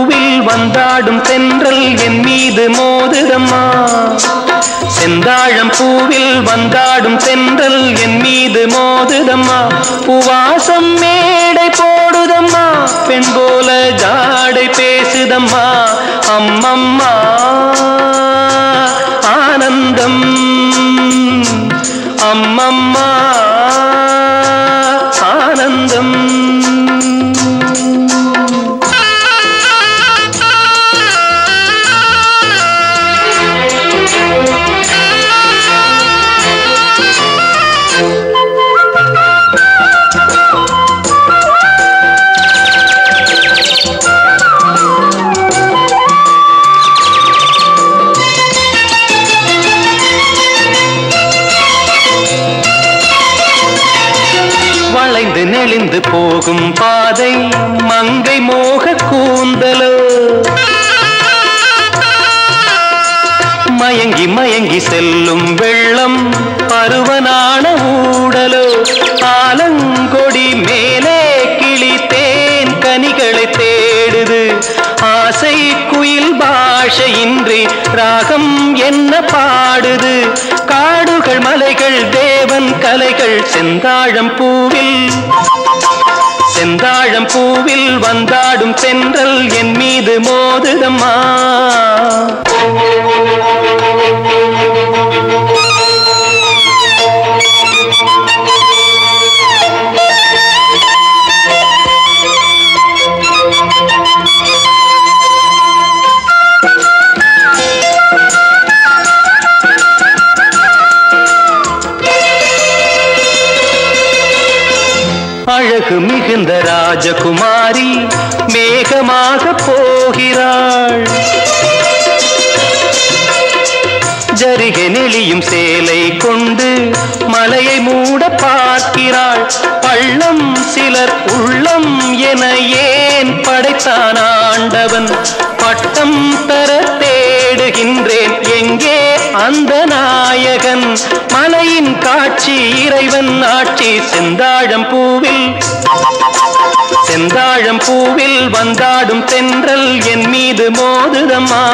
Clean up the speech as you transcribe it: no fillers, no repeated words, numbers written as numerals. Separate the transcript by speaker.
Speaker 1: பூவில் வந்தாடும் தென்றல் என் மீது மோதுதம்மா. செந்தாழம் பூவில் வந்தாடும் தென்றல் என் மீது மோதுதம்மா. பூவாசம் மேடை போடுதம்மா, பெண் போல ஜாடை பேசுதம்மா. அம்மம்மா ஆனந்தம், அம்மம்மா ஆனந்தம். வளைந்து நெளிந்து போகும் பாதை மங்கை மோக கூந்தலோ, மயங்கி மயங்கி செல்லும் வெள்ளம் பருவனான ஊடலோ. ஆலங்கொடி மேலே கிளி தேன் கனிகளை தேடுது, ஆசை குயில் பாஷையின்றி ராகம் என்ன பாடுது. காடுகள் மலைகள் தேவன் கலைகள் செந்தாழம் பூவில், செந்தாழம் பூவில் வந்தாடும் தென்றல் என் மீது மோதுதம்மா. அழகு மிகுந்த ராஜகுமாரி மேகமாக போகிறாள், ஜரிகை நெளியும் சேலை கொண்டு மலையை மூட பார்க்கிறாள். பள்ளம் சிலர் உள்ளம் என ஏன் படைத்தான் ஆண்டவன்? பட்டம் தர தேடுகின்றேன் எங்கே அந்த நாயகன்? மலையின் காட்சி இறைவன் ஆட்சி செந்தாழம் பூவில், செந்தாழம் பூவில் வந்தாடும் தென்றல் என் மீது மோதுதம்மா.